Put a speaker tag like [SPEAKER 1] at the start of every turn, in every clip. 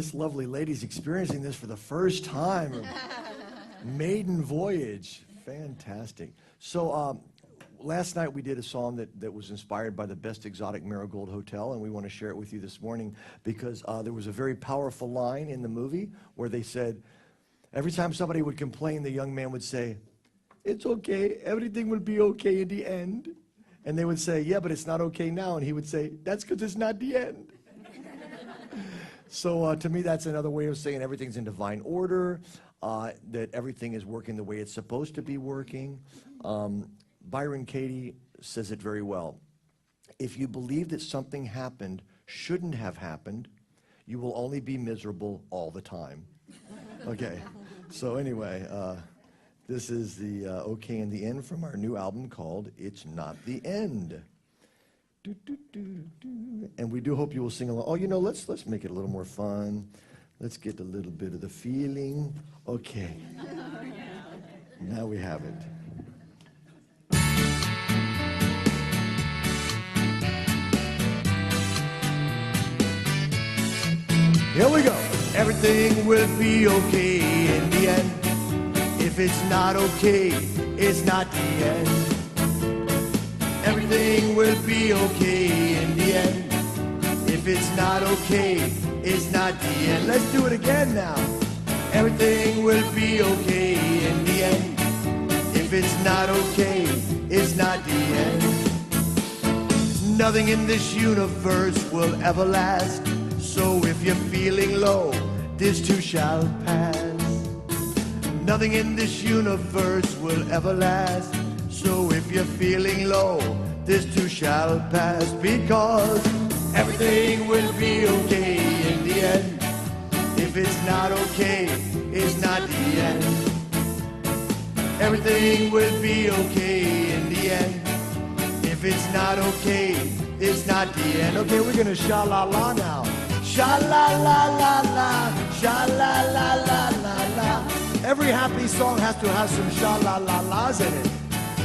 [SPEAKER 1] this lovely lady's experiencing this for the first time. Maiden voyage. Fantastic. So last night we did a song that was inspired by the Best Exotic Marigold Hotel, and we want to share it with you this morning because there was a very powerful line in the movie where they said, every time somebody would complain, the young man would say, "It's okay, everything will be okay in the end." And they would say, "Yeah, but it's not okay now." And he would say, "That's because it's not the end." So to me, that's another way of saying everything's in divine order, that everything is working the way it's supposed to be working. Byron Katie says it very well. If you believe that something happened shouldn't have happened, you will only be miserable all the time. Okay, so anyway, this is the Okay in the End from our new album called It's Not the End. Do, do, do, do. And we do hope you will sing along. Oh, you know, let's make it a little more fun. Let's get a little bit of the feeling. Okay. Now we have it. Here we go. Everything will be okay in the end. If it's not okay, it's not the end. Everything will be okay in the end. If it's not okay, it's not the end. Let's do it again now. Everything will be okay in the end. If it's not okay, it's not the end. Nothing in this universe will ever last. So if you're feeling low, this too shall pass. Nothing in this universe will ever last. So if you're feeling low, this too shall pass. Because everything will be okay in the end. If it's not okay, it's not the end. Everything will be okay in the end. If it's not okay, it's not the end. Okay, we're gonna sha-la-la now. Sha-la-la-la-la, sha-la-la-la-la-la. Every happy song has to have some sha-la-la-las in it.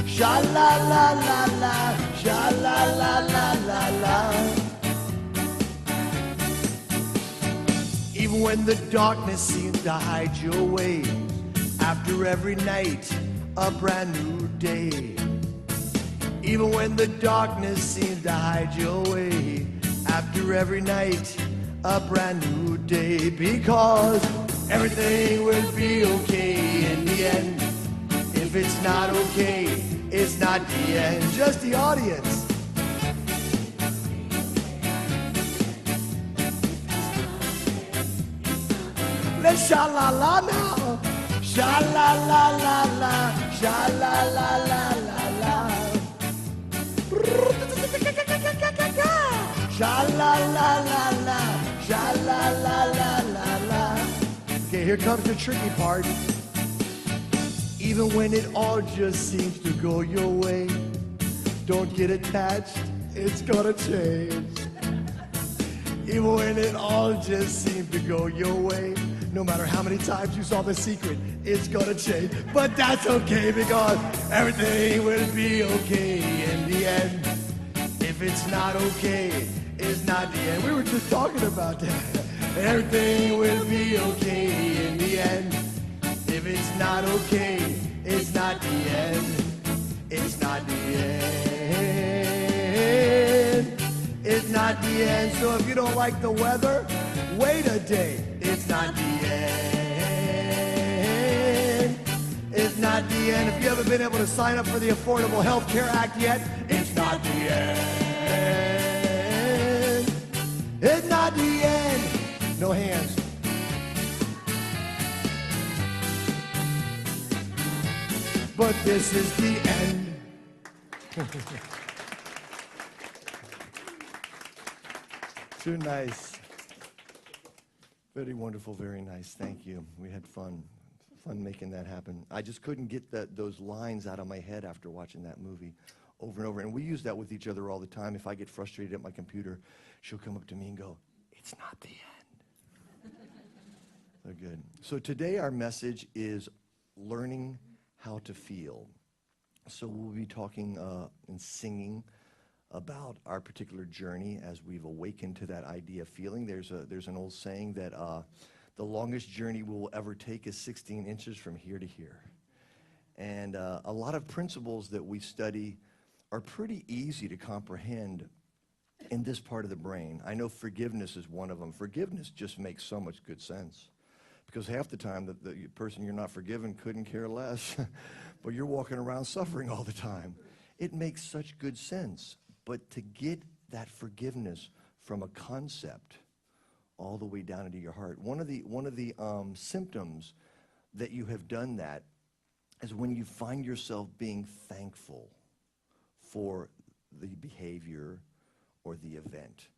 [SPEAKER 1] Sha-la-la-la-la, sha-la-la-la-la-la. Even when the darkness seems to hide your way, after every night, a brand new day. Even when the darkness seems to hide your way, after every night, a brand new day. Because everything will be okay in the end. If it's not okay, it's not the end. Just the audience. Let's sha-la-la now. Sha-la-la-la-la, sha-la-la-la-la-la. Sha-la-la-la-la, sha-la-la-la-la-la. Okay, here comes the tricky part. Even when it all just seems to go your way, don't get attached, it's gonna change. Even when it all just seems to go your way, no matter how many times you saw The Secret, it's gonna change. But that's okay because everything will be okay in the end. If it's not okay, it's not the end. We were just talking about that. Everything will be okay in the end. If it's not okay, it's not the end. It's not the end. It's not the end. So if you don't like the weather, wait a day. It's not the end. It's not the end. If you haven't been able to sign up for the Affordable Health Care Act yet, it's not the end. It's not the end. No hands. But this is the end. Too nice. Very wonderful, very nice. Thank you. We had fun making that happen. I just couldn't get those lines out of my head after watching that movie over and over. And we use that with each other all the time. If I get frustrated at my computer, she'll come up to me and go, "It's not the end." So good. So today our message is learning how to feel. So we'll be talking and singing about our particular journey as we've awakened to that idea of feeling. There's an old saying that the longest journey we will ever take is 16 inches from here to here. And a lot of principles that we study are pretty easy to comprehend in this part of the brain. I know forgiveness is one of them. Forgiveness just makes so much good sense, because half the time the person you're not forgiving couldn't care less, but you're walking around suffering all the time. It makes such good sense. But to get that forgiveness from a concept all the way down into your heart, one of the symptoms that you have done that is when you find yourself being thankful for the behavior or the event.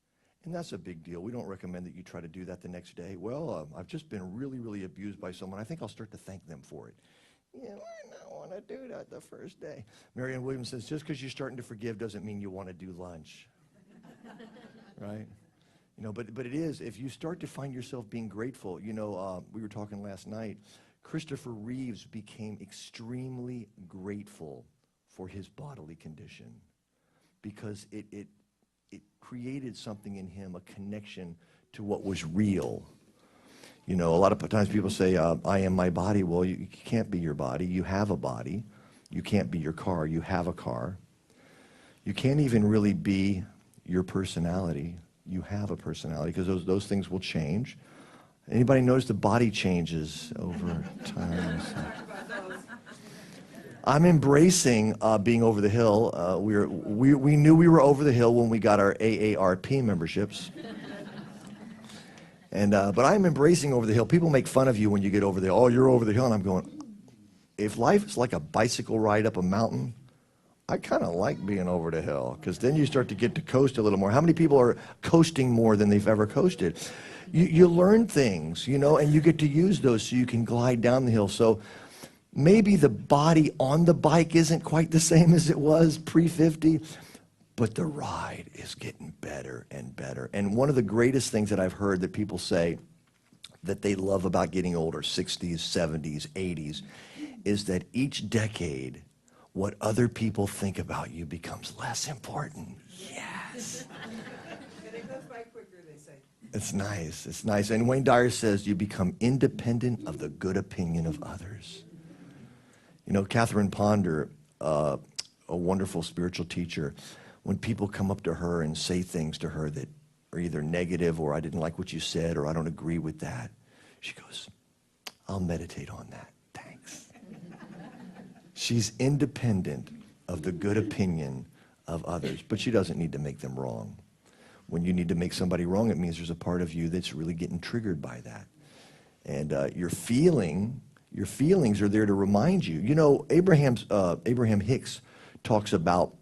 [SPEAKER 1] And that's a big deal. We don't recommend that you try to do that the next day. Well, I've just been really, really abused by someone. I think I'll start to thank them for it. Yeah, why not want to do that the first day? Marianne Williams says, just because you're starting to forgive doesn't mean you want to do lunch. Right? You know, but it is, if you start to find yourself being grateful, you know, we were talking last night, Christopher Reeves became extremely grateful for his bodily condition because it created something in him, a connection to what was real. You know, a lot of times people say, I am my body. Well, you can't be your body. You have a body. You can't be your car. You have a car. You can't even really be your personality. You have a personality, because those things will change. Anybody notice the body changes over time? So. I'm embracing being over the hill. We knew we were over the hill when we got our AARP memberships. And but I'm embracing over the hill. People make fun of you when you get over the hill. Oh, you're over the hill. And I'm going, if life is like a bicycle ride up a mountain, I kind of like being over the hill, because then you start to get to coast a little more. How many people are coasting more than they've ever coasted? You learn things, you know, and you get to use those so you can glide down the hill. So maybe the body on the bike isn't quite the same as it was pre-50, but the ride is getting better and better. And one of the greatest things that I've heard that people say that they love about getting older, 60s, 70s, 80s, is that each decade, what other people think about you becomes less important. Yes.
[SPEAKER 2] And it goes by quicker, they say.
[SPEAKER 1] It's nice. It's nice. And Wayne Dyer says you become independent of the good opinion of others. You know, Catherine Ponder, a wonderful spiritual teacher, when people come up to her and say things to her that are either negative or I didn't like what you said or I don't agree with that, she goes, I'll meditate on that. Thanks. She's independent of the good opinion of others, but she doesn't need to make them wrong. When you need to make somebody wrong, it means there's a part of you that's really getting triggered by that. And your feelings are there to remind you. You know, Abraham Hicks talks about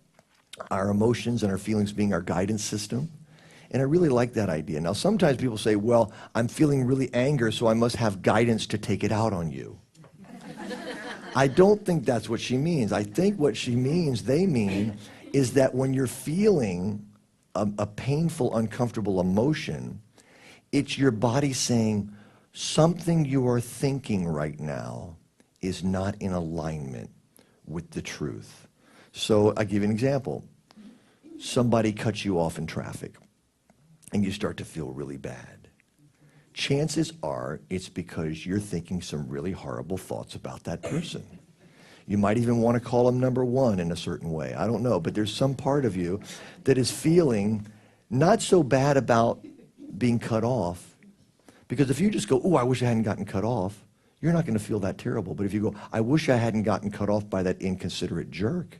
[SPEAKER 1] our emotions and our feelings being our guidance system. And I really like that idea. Now, sometimes people say, well, I'm feeling really angry, so I must have guidance to take it out on you. I don't think that's what she means. I think what she means, they mean, is that when you're feeling a painful, uncomfortable emotion, it's your body saying, something you are thinking right now is not in alignment with the truth. So I'll give you an example. Somebody cuts you off in traffic, and you start to feel really bad. Chances are it's because you're thinking some really horrible thoughts about that person. You might even want to call them number one in a certain way. I don't know, but there's some part of you that is feeling not so bad about being cut off, because if you just go, oh, I wish I hadn't gotten cut off, you're not going to feel that terrible. But if you go, I wish I hadn't gotten cut off by that inconsiderate jerk,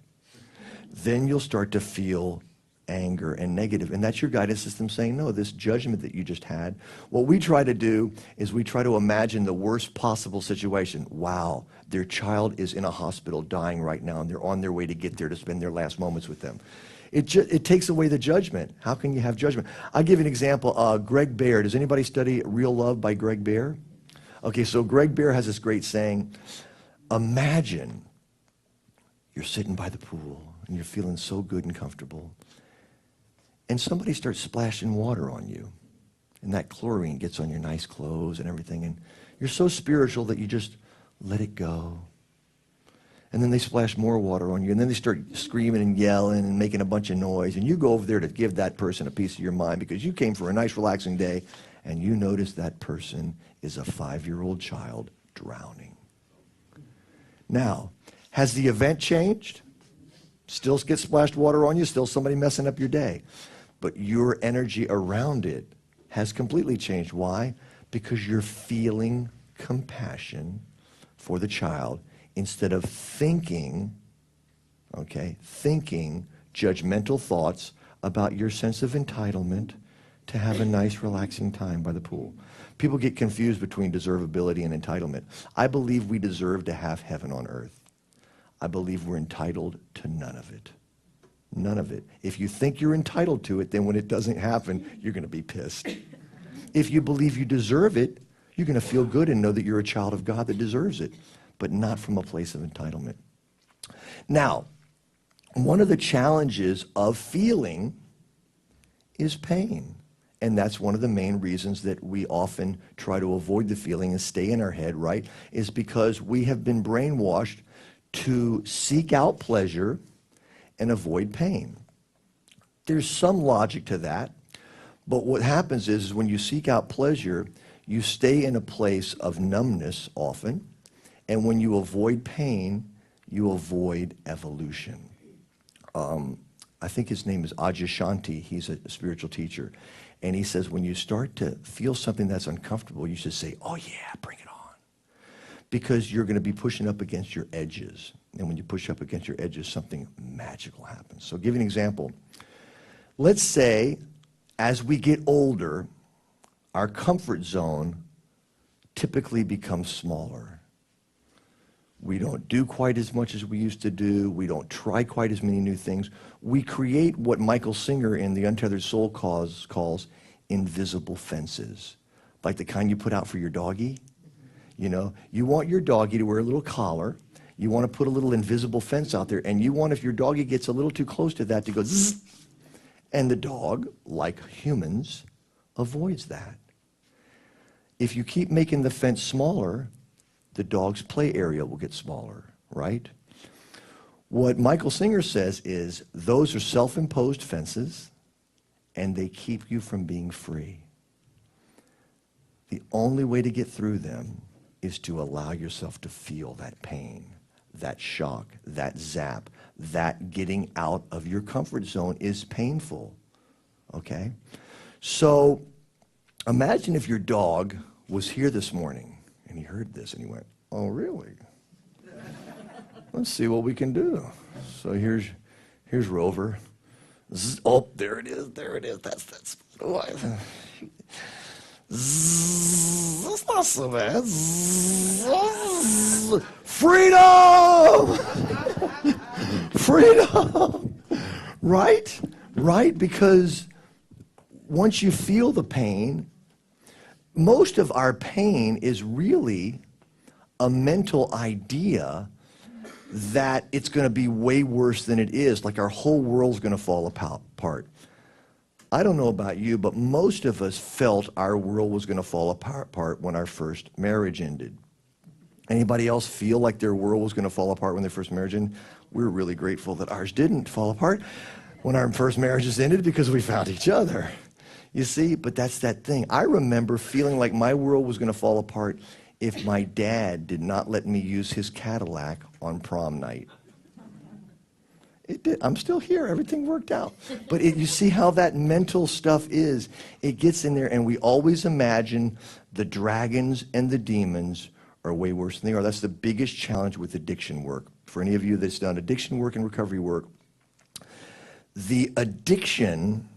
[SPEAKER 1] then you'll start to feel anger and negative. And that's your guidance system saying, no, this judgment that you just had. What we try to do is we try to imagine the worst possible situation. Wow, their child is in a hospital dying right now, and they're on their way to get there to spend their last moments with them. It takes away the judgment. How can you have judgment? I'll give you an example. Greg Bear. Does anybody study Real Love by Greg Bear? Okay, so Greg Bear has this great saying, imagine you're sitting by the pool, and you're feeling so good and comfortable, and somebody starts splashing water on you, and that chlorine gets on your nice clothes and everything, and you're so spiritual that you just let it go. And then they splash more water on you, and then they start screaming and yelling and making a bunch of noise, and you go over there to give that person a piece of your mind because you came for a nice relaxing day, and you notice that person is a 5-year-old child drowning. Now, has the event changed? Still get splashed water on you, still somebody messing up your day. But your energy around it has completely changed. Why? Because you're feeling compassion for the child instead of thinking judgmental thoughts about your sense of entitlement to have a nice, relaxing time by the pool. People get confused between deservability and entitlement. I believe we deserve to have heaven on earth. I believe we're entitled to none of it. None of it. If you think you're entitled to it, then when it doesn't happen, you're going to be pissed. If you believe you deserve it, you're going to feel good and know that you're a child of God that deserves it, but not from a place of entitlement. Now, one of the challenges of feeling is pain. And that's one of the main reasons that we often try to avoid the feeling and stay in our head, right? Is because we have been brainwashed to seek out pleasure and avoid pain. There's some logic to that, but what happens is when you seek out pleasure, you stay in a place of numbness often, and when you avoid pain, you avoid evolution. I think his name is Adyashanti. He's a spiritual teacher. And he says when you start to feel something that's uncomfortable, you should say, oh yeah, bring it on. Because you're going to be pushing up against your edges. And when you push up against your edges, something magical happens. So I'll give you an example. Let's say as we get older, our comfort zone typically becomes smaller. We don't do quite as much as we used to do. We don't try quite as many new things. We create what Michael Singer in The Untethered Soul calls invisible fences, like the kind you put out for your doggy. You know, you want your doggy to wear a little collar. You want to put a little invisible fence out there, and you want, if your doggy gets a little too close to that, to go zzz. And the dog, like humans, avoids that. If you keep making the fence smaller, the dog's play area will get smaller, right? What Michael Singer says is those are self-imposed fences, and they keep you from being free. The only way to get through them is to allow yourself to feel that pain, that shock, that zap, that getting out of your comfort zone is painful, okay? So imagine if your dog was here this morning and he heard this and he went, oh, really? Let's see what we can do. So here's Rover. Oh, there it is. That's. Oh, that's not so bad. Freedom! Freedom! Right? Because once you feel the pain, most of our pain is really a mental idea that it's going to be way worse than it is, like our whole world's going to fall apart. I don't know about you, but most of us felt our world was going to fall apart when our first marriage ended. Anybody else feel like their world was going to fall apart when their first marriage ended? We're really grateful that ours didn't fall apart when our first marriages ended because we found each other. You see, but that's that thing. I remember feeling like my world was going to fall apart if my dad did not let me use his Cadillac on prom night. It did. I'm still here. Everything worked out. But you see how that mental stuff is. It gets in there, and we always imagine the dragons and the demons are way worse than they are. That's the biggest challenge with addiction work. For any of you that's done addiction work and recovery work, the addiction,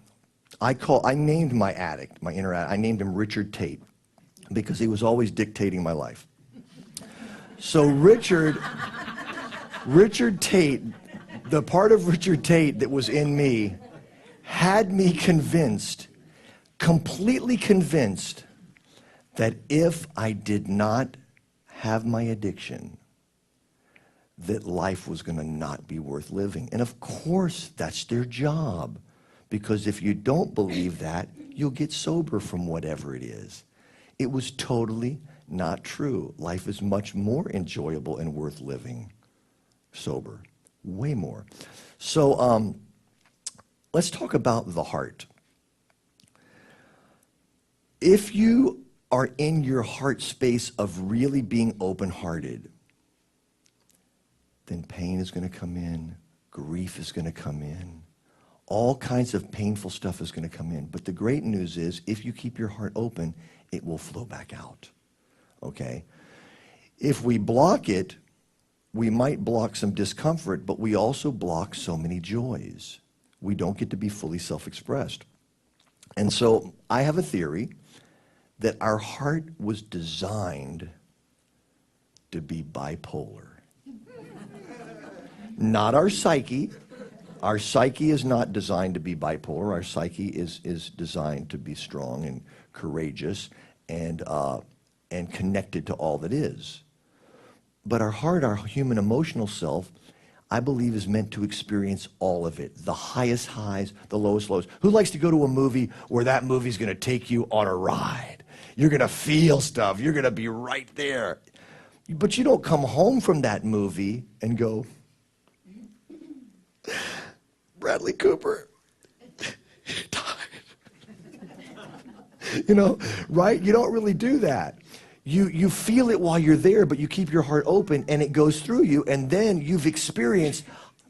[SPEAKER 1] I named my addict, my inner addict, I named him Richard Tate because he was always dictating my life. So Richard Tate, the part of Richard Tate that was in me had me convinced, completely convinced, that if I did not have my addiction, that life was going to not be worth living. And of course, that's their job. Because if you don't believe that, you'll get sober from whatever it is. It was totally not true. Life is much more enjoyable and worth living sober, way more. So let's talk about the heart. If you are in your heart space of really being open-hearted, then pain is going to come in, grief is going to come in, all kinds of painful stuff is going to come in. But the great news is, if you keep your heart open, it will flow back out, okay? If we block it, we might block some discomfort, but we also block so many joys. We don't get to be fully self-expressed. And so I have a theory that our heart was designed to be bipolar. Not our psyche. Our psyche is not designed to be bipolar. Our psyche is designed to be strong and courageous and connected to all that is. But our heart, our human emotional self, I believe is meant to experience all of it. The highest highs, the lowest lows. Who likes to go to a movie where that movie's going to take you on a ride? You're going to feel stuff. You're going to be right there. But you don't come home from that movie and go, Bradley Cooper, died. You know, right? You don't really do that. You feel it while you're there, but you keep your heart open and it goes through you, and then you've experienced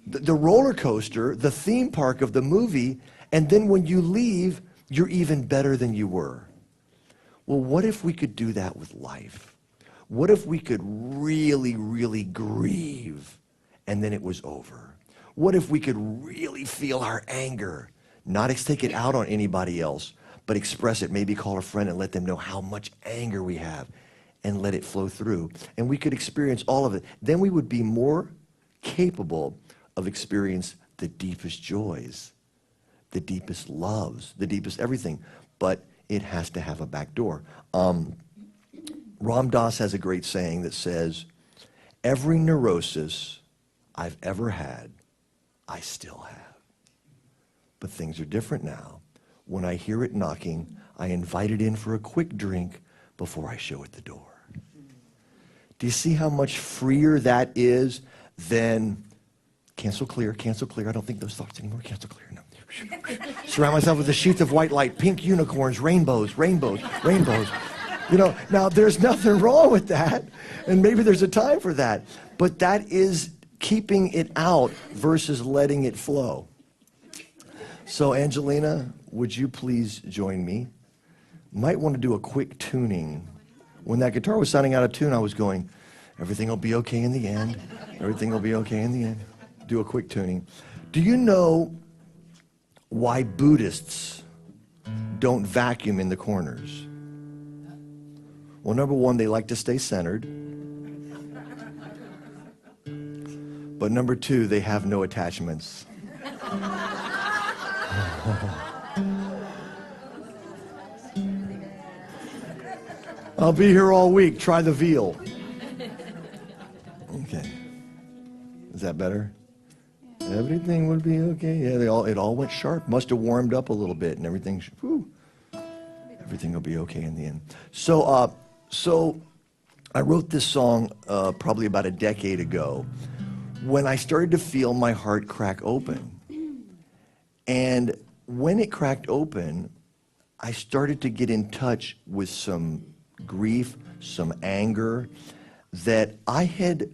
[SPEAKER 1] the roller coaster, the theme park of the movie, and then when you leave, you're even better than you were. Well, what if we could do that with life? What if we could really, really grieve and then it was over? What if we could really feel our anger, not take it out on anybody else, but express it, maybe call a friend and let them know how much anger we have and let it flow through. And we could experience all of it. Then we would be more capable of experiencing the deepest joys, the deepest loves, the deepest everything. But it has to have a back door. Ram Dass has a great saying that says, every neurosis I've ever had, I still have. But things are different now. When I hear it knocking, I invite it in for a quick drink before I show it the door. Do you see how much freer that is than cancel clear, I don't think those thoughts anymore, cancel clear, no. Surround myself with a sheath of white light, pink unicorns, rainbows, rainbows, rainbows. You know, now there's nothing wrong with that, and maybe there's a time for that, but that is keeping it out versus letting it flow. So Angelina, would you please join me? Might want to do a quick tuning. When that guitar was sounding out of tune, I was going, everything will be okay in the end. Everything will be okay in the end. Do a quick tuning. Do you know why Buddhists don't vacuum in the corners? Well, number one, they like to stay centered. But number two, they have no attachments. I'll be here all week. Try the veal. Okay. Is that better? Everything would be okay. Yeah, it all went sharp. Must have warmed up a little bit, and everything. Everything will be okay in the end. So I wrote this song probably about a decade ago, when I started to feel my heart crack open. And when it cracked open, I started to get in touch with some grief, some anger that I had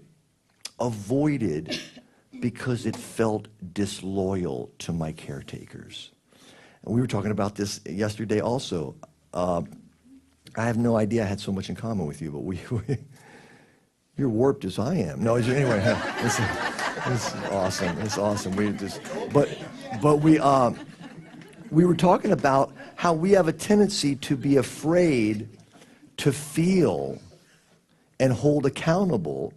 [SPEAKER 1] avoided because it felt disloyal to my caretakers. And we were talking about this yesterday also. I have no idea I had so much in common with you, but you're warped as I am. No, anyway, it's awesome. It's awesome. We were talking about how we have a tendency to be afraid to feel and hold accountable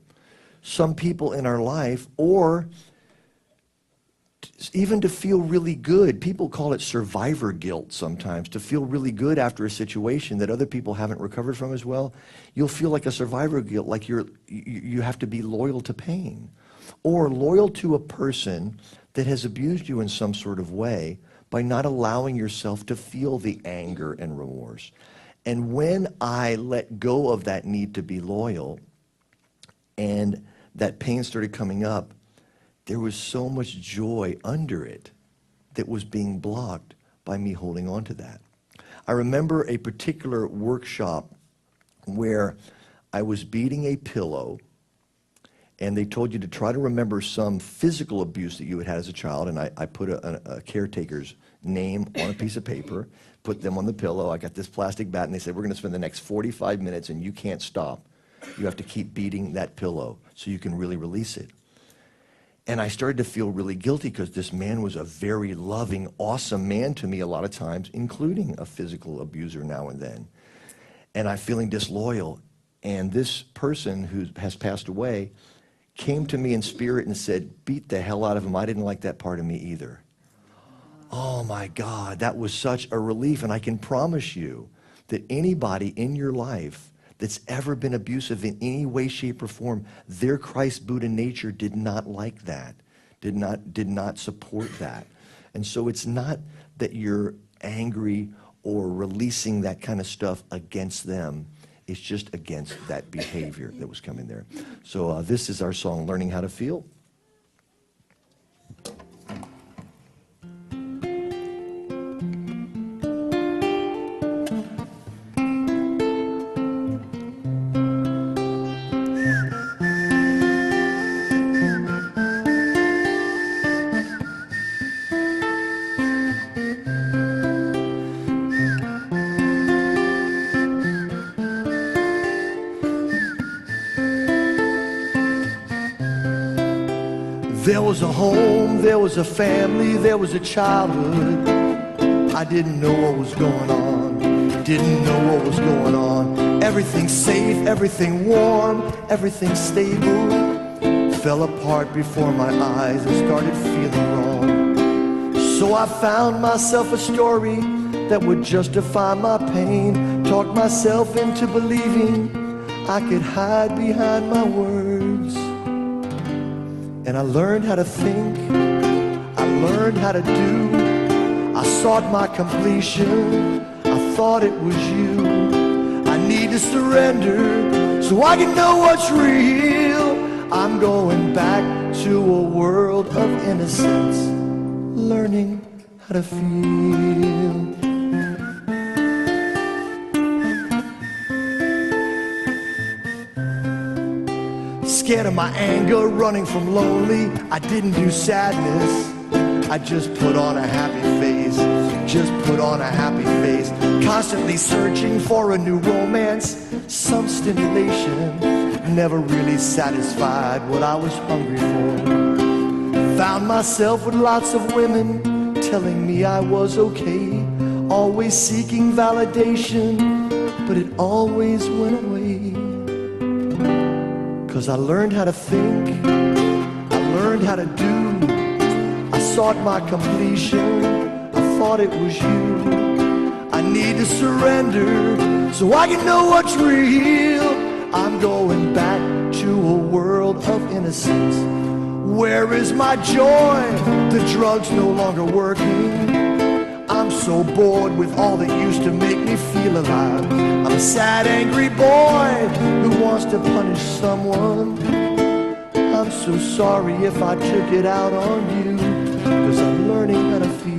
[SPEAKER 1] some people in our life, or even to feel really good. People call it survivor guilt sometimes, to feel really good after a situation that other people haven't recovered from as well. You'll feel like a survivor guilt, like you have to be loyal to pain, or loyal to a person that has abused you in some sort of way by not allowing yourself to feel the anger and remorse. And when I let go of that need to be loyal and that pain started coming up, there was so much joy under it that was being blocked by me holding on to that. I remember a particular workshop where I was beating a pillow, and they told you to try to remember some physical abuse that you had had as a child, and I put a caretaker's name on a piece of paper, put them on the pillow. I got this plastic bat, and they said, we're going to spend the next 45 minutes, and you can't stop. You have to keep beating that pillow so you can really release it. And I started to feel really guilty because this man was a very loving, awesome man to me a lot of times, including a physical abuser now and then. And I'm feeling disloyal. And this person who has passed away came to me in spirit and said, beat the hell out of him. I didn't like that part of me either. Oh my God, that was such a relief. And I can promise you that anybody in your life that's ever been abusive in any way, shape, or form, their Christ Buddha nature did not like that, did not support that. And so it's not that you're angry or releasing that kind of stuff against them. It's just against that behavior that was coming there. So this is our song, Learning How to Feel. There was a home, there was a family, there was a childhood. I didn't know what was going on, didn't know what was going on. Everything safe, everything warm, everything stable fell apart before my eyes and started feeling wrong. So I found myself a story that would justify my pain, talked myself into believing I could hide behind my words. And I learned how to think, I learned how to do. I sought my completion, I thought it was you. I need to surrender so I can know what's real. I'm going back to a world of innocence, learning how to feel. Scared of my anger, running from lonely. I didn't do sadness, I just put on a happy face, just put on a happy face. Constantly searching for a new romance, some stimulation, never really satisfied what I was hungry for. Found myself with lots of women telling me I was okay, always seeking validation, but it always went away. 'Cause I learned how to think, I learned how to do. I sought my completion, I thought it was you. I need to surrender so I can know what's real. I'm going back to a world of innocence. Where is my joy? The drug's no longer working. I'm so bored with all that used to make me feel alive. I'm a sad, angry boy who wants to punish someone. I'm so sorry if I took it out on you, 'cause I'm learning how to feel.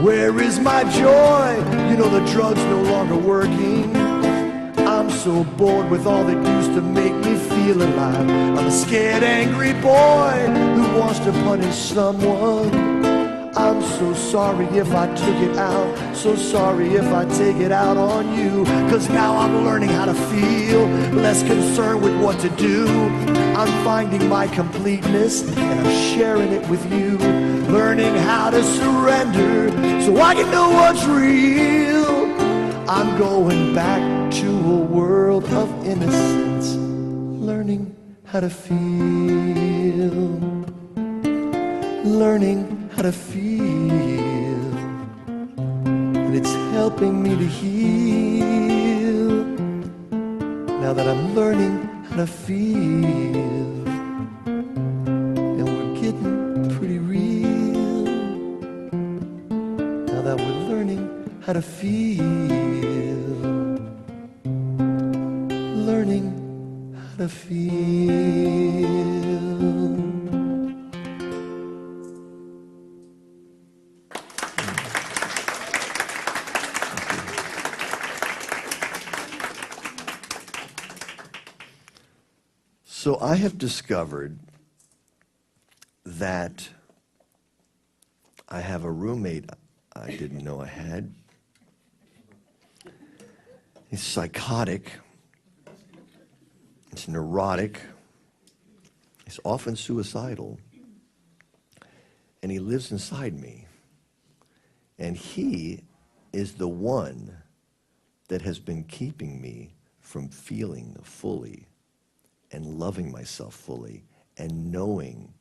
[SPEAKER 1] Where is my joy? You know the drug's no longer working. I'm so bored with all that used to make me feel alive. I'm a scared, angry boy who wants to punish someone. I'm so sorry if I took it out, so sorry if I take it out on you. 'Cause now I'm learning how to feel, less concerned with what to do. I'm finding my completeness and I'm sharing it with you. Learning how to surrender so I can know what's real. I'm going back to a world of innocence, learning how to feel, learning how to feel, and it's helping me to heal, now that I'm learning how to feel. Now that we're learning how to feel, learning how to feel. So I have discovered that I have a roommate I didn't know I had. He's psychotic. He's neurotic. He's often suicidal. And he lives inside me. And he is the one that has been keeping me from feeling fully and loving myself fully and knowing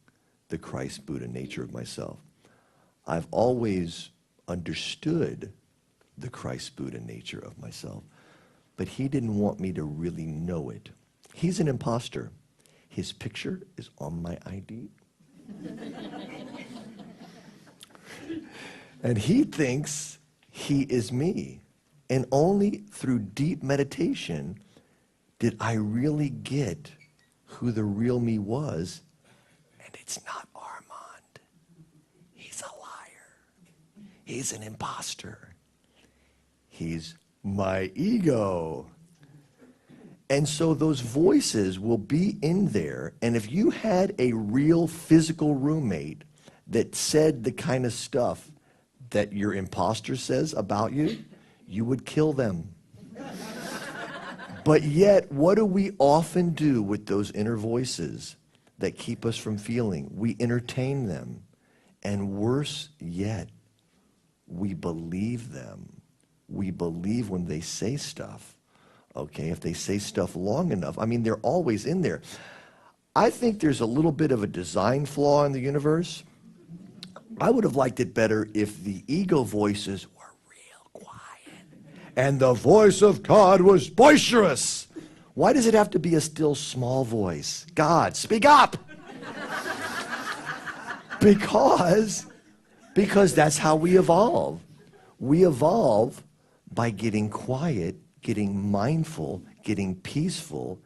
[SPEAKER 1] the Christ Buddha nature of myself. I've always understood the Christ Buddha nature of myself, but he didn't want me to really know it. He's an imposter. His picture is on my ID. And he thinks he is me. And only through deep meditation did I really get who the real me was. And it's not Armand. He's a liar. He's an imposter. He's my ego. And so those voices will be in there. And if you had a real physical roommate that said the kind of stuff that your imposter says about you, you would kill them. But yet, what do we often do with those inner voices that keep us from feeling? We entertain them. And worse yet, we believe them. We believe when they say stuff. Okay, if they say stuff long enough, I mean, they're always in there. I think there's a little bit of a design flaw in the universe. I would have liked it better if the ego voices were real quiet and the voice of God was boisterous. Why does it have to be a still small voice? God, speak up! Because that's how we evolve. We evolve by getting quiet, getting mindful, getting peaceful,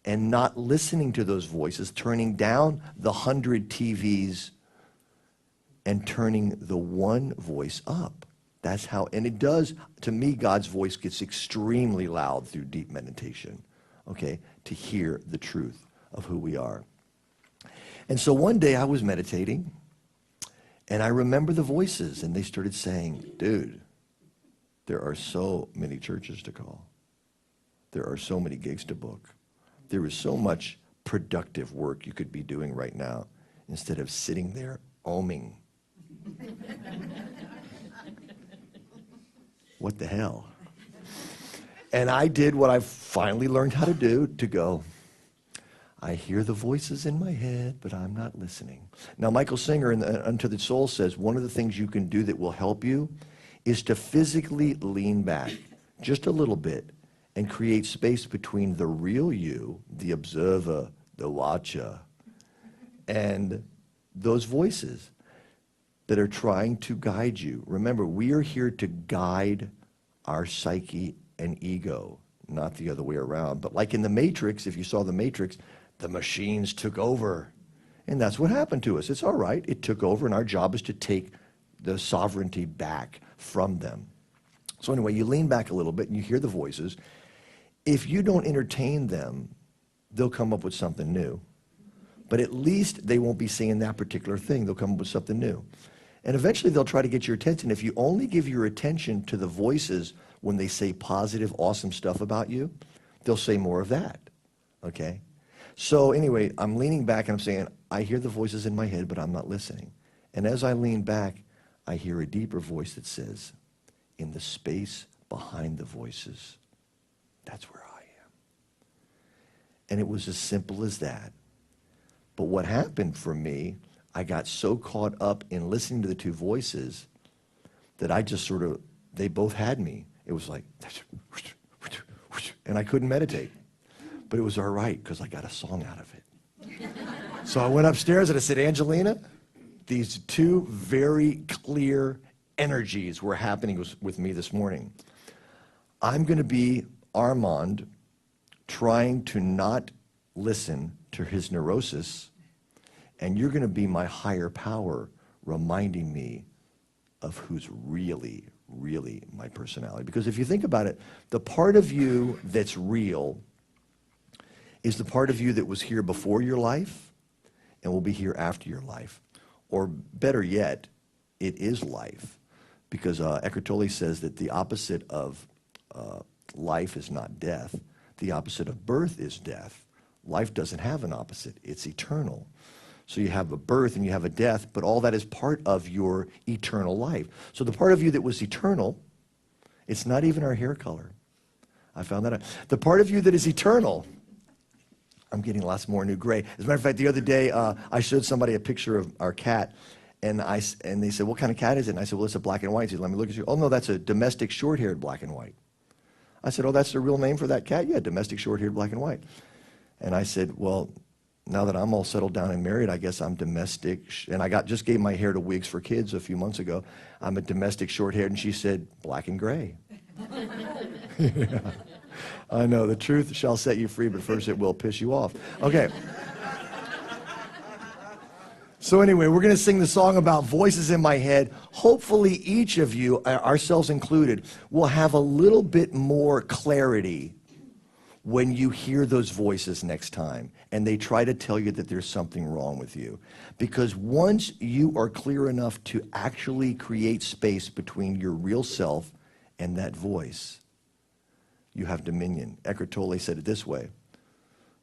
[SPEAKER 1] and not listening to those voices, turning down the 100 TVs and turning the one voice up. That's how, and it does, to me, God's voice gets extremely loud through deep meditation, okay, to hear the truth of who we are. And so one day I was meditating, and I remember the voices, and they started saying, dude, there are so many churches to call. There are so many gigs to book. There is so much productive work you could be doing right now instead of sitting there oming. What the hell? And I did what I finally learned how to do, to go, I hear the voices in my head, but I'm not listening. Now, Michael Singer in Unto the Soul says one of the things you can do that will help you is to physically lean back just a little bit and create space between the real you, the observer, the watcher, and those voices that are trying to guide you. Remember, we are here to guide our psyche and ego, not the other way around. But like in the Matrix, if you saw the Matrix, the machines took over. And that's what happened to us. It's all right. It took over, and our job is to take the sovereignty back from them. So anyway, you lean back a little bit and you hear the voices. If you don't entertain them, they'll come up with something new. But at least they won't be saying that particular thing. They'll come up with something new. And eventually they'll try to get your attention. If you only give your attention to the voices when they say positive, awesome stuff about you, they'll say more of that, okay? So anyway, I'm leaning back and I'm saying, I hear the voices in my head, but I'm not listening. And as I lean back, I hear a deeper voice that says, in the space behind the voices, that's where I am. And it was as simple as that. But what happened for me, I got so caught up in listening to the two voices that I just sort of, they both had me. It was like, and I couldn't meditate. But it was all right, because I got a song out of it. So I went upstairs and I said, Angelina, these two very clear energies were happening with me this morning. I'm going to be Armand trying to not listen to his neurosis, and you're going to be my higher power reminding me of who's really, really my personality. Because if you think about it, the part of you that's real is the part of you that was here before your life and will be here after your life. Or better yet, it is life. Because Eckhart Tolle says that the opposite of life is not death. The opposite of birth is death. Life doesn't have an opposite. It's eternal. So you have a birth and you have a death, but all that is part of your eternal life. So the part of you that was eternal, it's not even our hair color. I found that out. The part of you that is eternal, I'm getting lots more new gray. As a matter of fact, the other day, I showed somebody a picture of our cat, and they said, what kind of cat is it? And I said, well, it's a black and white. He said, let me look at you. Oh, no, that's a domestic short-haired black and white. I said, oh, that's the real name for that cat? Yeah, domestic short-haired black and white. And I said, well, now that I'm all settled down and married, I guess I'm domestic. And I just gave my hair to Wigs for Kids a few months ago. I'm a domestic short-haired. And she said, black and gray. Yeah. I know, the truth shall set you free, but first it will piss you off. Okay. So anyway, we're going to sing the song about voices in my head. Hopefully each of you, ourselves included, will have a little bit more clarity when you hear those voices next time and they try to tell you that there's something wrong with you. Because once you are clear enough to actually create space between your real self and that voice, you have dominion. Eckhart Tolle said it this way: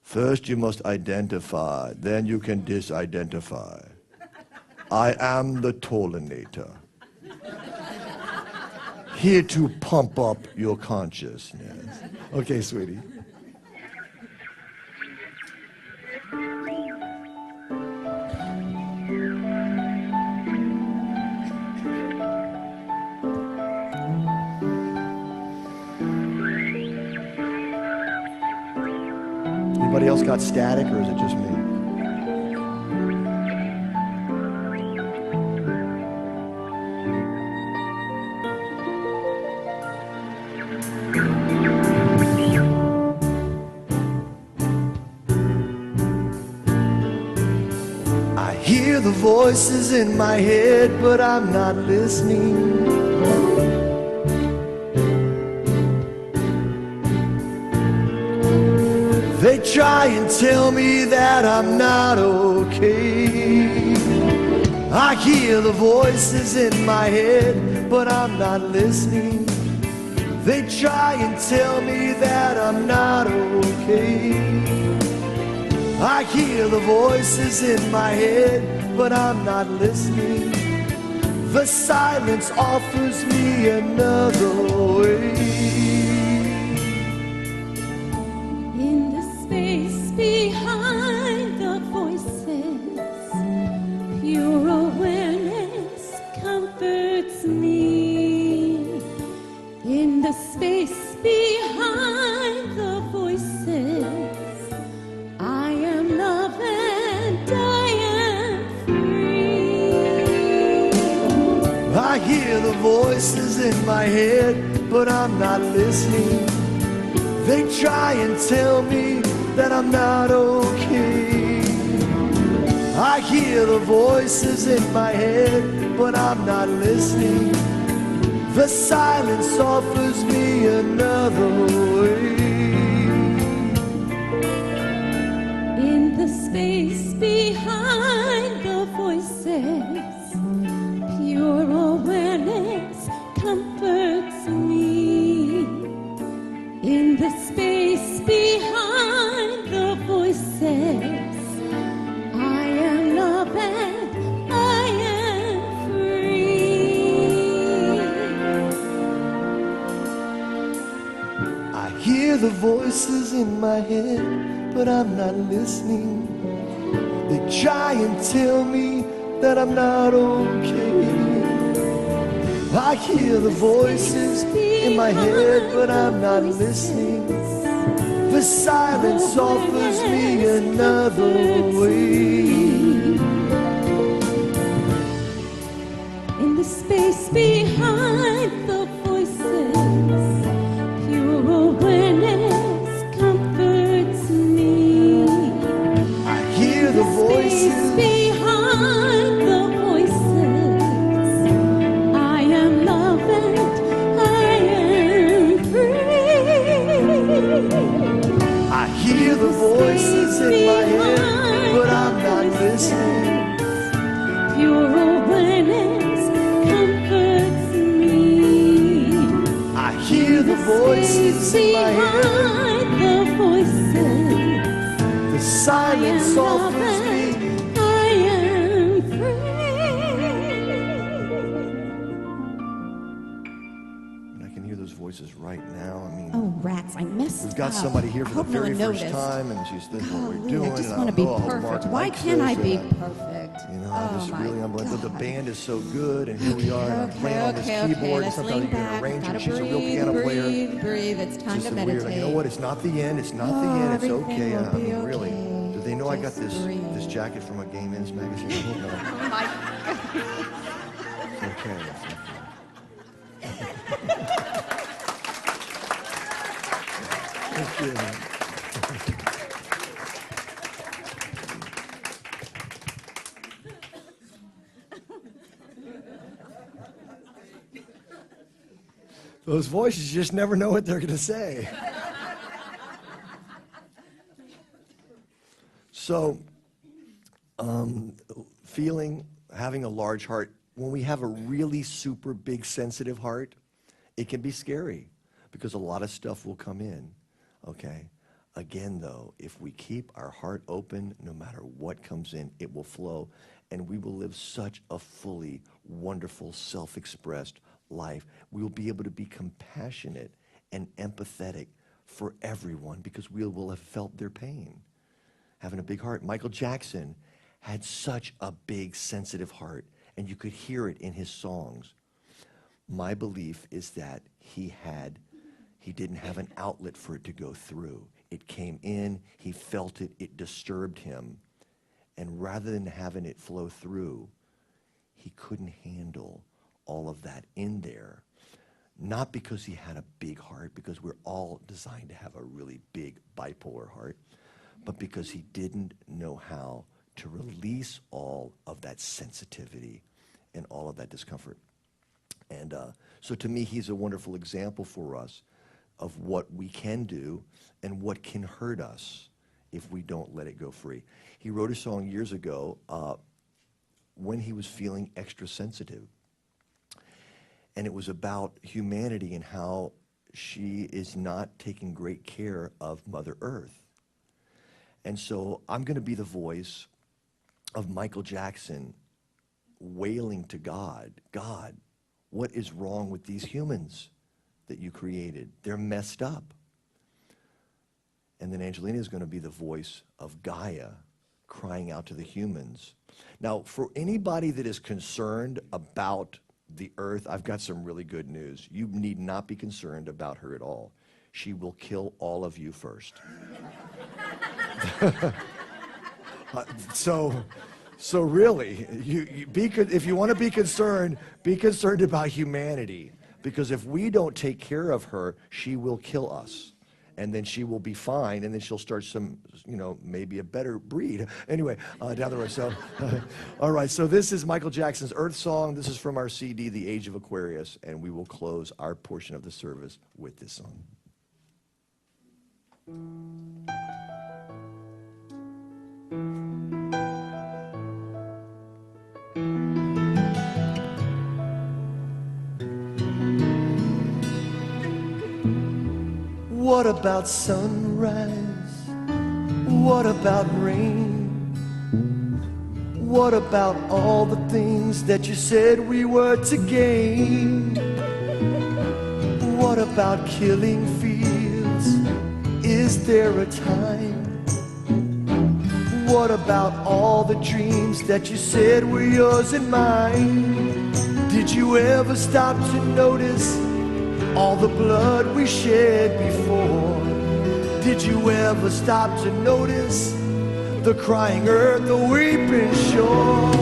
[SPEAKER 1] first you must identify, then you can disidentify. I am the Tollinator, here to pump up your consciousness. Okay, sweetie. Anybody else got static, or is it just me? I hear the voices in my head, but I'm not listening. They try and tell me that I'm not okay. I hear the voices in my head, but I'm not listening. They try and tell me that I'm not okay. I hear the voices in my head, but I'm not listening. The silence offers me another way.
[SPEAKER 3] Behind the voices, pure awareness comforts me. In the space behind the voices, I am love and I am free.
[SPEAKER 1] I hear the voices in my head, but I'm not listening. They try and tell me that I'm not okay. I hear the voices in my head, but I'm not listening. The silence offers me another way.
[SPEAKER 3] In the space behind the voices, pure awareness comforts me. In the space behind the voices, I am love and I am free.
[SPEAKER 1] I hear the voices in my head, but I'm not listening. They try and tell me that I'm not okay. I hear the voices in my head, but I'm not listening. The silence offers me another way.
[SPEAKER 3] In the space behind the voices, pure awareness comforts me.
[SPEAKER 1] I hear the voices
[SPEAKER 3] Behind the voices, I am loved and I am free.
[SPEAKER 1] I hear the voices in my head, but I'm not listening.
[SPEAKER 3] Pure awareness comforts me.
[SPEAKER 1] I hear the voices in my head.
[SPEAKER 3] Behind the voices,
[SPEAKER 1] The silence softens me.
[SPEAKER 3] I am free.
[SPEAKER 1] And I can hear those voices right now. I mean,
[SPEAKER 3] Oh, rats, I messed
[SPEAKER 1] we've got
[SPEAKER 3] up.
[SPEAKER 1] somebody here for
[SPEAKER 3] Hope
[SPEAKER 1] the
[SPEAKER 3] no
[SPEAKER 1] very
[SPEAKER 3] one
[SPEAKER 1] first
[SPEAKER 3] noticed.
[SPEAKER 1] time, and she's this is what we're
[SPEAKER 3] Golly,
[SPEAKER 1] doing.
[SPEAKER 3] I just
[SPEAKER 1] and
[SPEAKER 3] want to
[SPEAKER 1] don't
[SPEAKER 3] be
[SPEAKER 1] know how Mark
[SPEAKER 3] perfect. Why
[SPEAKER 1] likes
[SPEAKER 3] can't I
[SPEAKER 1] this,
[SPEAKER 3] be
[SPEAKER 1] and
[SPEAKER 3] perfect?
[SPEAKER 1] You know, I just
[SPEAKER 3] my
[SPEAKER 1] really, the
[SPEAKER 3] God.
[SPEAKER 1] band is so good, and here we are, and I'm
[SPEAKER 3] Okay,
[SPEAKER 1] playing on this
[SPEAKER 3] okay,
[SPEAKER 1] keyboard, and
[SPEAKER 3] let's
[SPEAKER 1] sometimes
[SPEAKER 3] lean
[SPEAKER 1] you can
[SPEAKER 3] back.
[SPEAKER 1] arrange it.
[SPEAKER 3] Gotta
[SPEAKER 1] She's a real
[SPEAKER 3] breathe,
[SPEAKER 1] piano player.
[SPEAKER 3] breathe. It's time
[SPEAKER 1] Just
[SPEAKER 3] to
[SPEAKER 1] a
[SPEAKER 3] meditate.
[SPEAKER 1] weird, you know what? It's not the end. It's not the
[SPEAKER 3] Oh,
[SPEAKER 1] end. It's
[SPEAKER 3] everything
[SPEAKER 1] okay.
[SPEAKER 3] will
[SPEAKER 1] I
[SPEAKER 3] be
[SPEAKER 1] mean, really.
[SPEAKER 3] okay.
[SPEAKER 1] Do they know I got
[SPEAKER 3] Just
[SPEAKER 1] this
[SPEAKER 3] breathe.
[SPEAKER 1] this jacket from a Gay Men's magazine? I hope not.
[SPEAKER 3] Oh my
[SPEAKER 1] It's okay. Thank you. Those voices, you just never know what they're going to say. So, having a large heart, when we have a really super big sensitive heart, it can be scary because a lot of stuff will come in, okay? Again, though, if we keep our heart open, no matter what comes in, it will flow, and we will live such a fully wonderful, self-expressed life. We will be able to be compassionate and empathetic for everyone because we will have felt their pain. Having a big heart. Michael Jackson had such a big, sensitive heart, and you could hear it in his songs. My belief is that he didn't have an outlet for it to go through. It came in, he felt it, it disturbed him. And rather than having it flow through, he couldn't handle all of that in there. Not because he had a big heart, because we're all designed to have a really big bipolar heart, but because he didn't know how to release all of that sensitivity and all of that discomfort. And so to me, he's a wonderful example for us of what we can do and what can hurt us if we don't let it go free. He wrote a song years ago when he was feeling extra sensitive. And it was about humanity and how she is not taking great care of Mother Earth. And so I'm going to be the voice of Michael Jackson wailing to God, God, what is wrong with these humans that you created? They're messed up. And then Angelina is going to be the voice of Gaia crying out to the humans. Now, for anybody that is concerned about the earth, I've got some really good news. You need not be concerned about her at all. She will kill all of you first. So really, if you want to be concerned about humanity, because if we don't take care of her, she will kill us, and then she will be fine, and then she'll start some, maybe a better breed. Anyway, down the road. So, all right. So this is Michael Jackson's Earth Song. This is from our CD, The Age of Aquarius, and we will close our portion of the service with this song. What about sunrise? What about rain? What about all the things that you said we were to gain? What about killing fields? Is there a time? What about all the dreams that you said were yours and mine? Did you ever stop to notice all the blood we shed before? Did you ever stop to notice the crying earth, the weeping shore?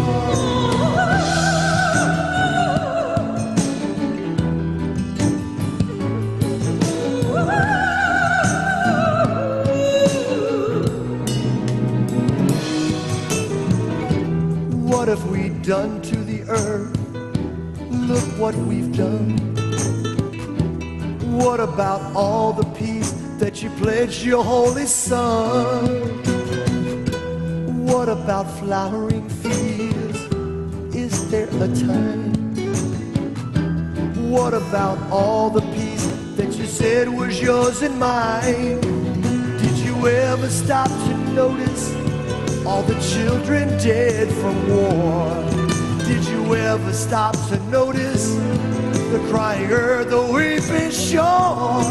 [SPEAKER 1] done to the earth. Look what we've done. What about all the peace that you pledged your holy son? What about flowering fields? Is there a time? What about all the peace that you said was yours and mine? Did you ever stop to notice all the children dead from war? Did you ever stop to notice the crying earth, the weeping shore?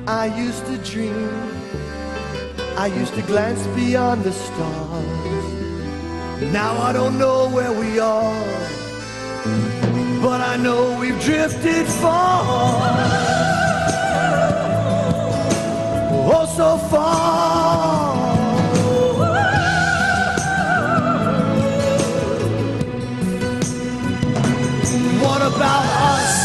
[SPEAKER 1] I used to dream, I used to glance beyond the stars. Now I don't know where we are, but I know we've drifted far. Oh, so far. What about us?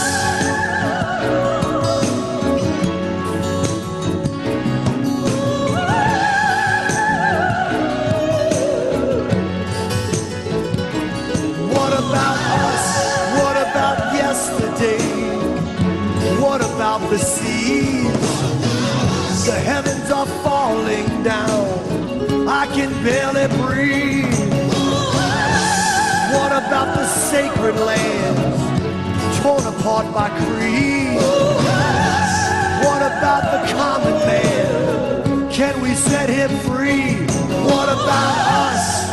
[SPEAKER 1] What about the seas? The heavens are falling down. I can barely breathe. What about the sacred lands torn apart by creed? What about the common man? Can we set him free? What about us?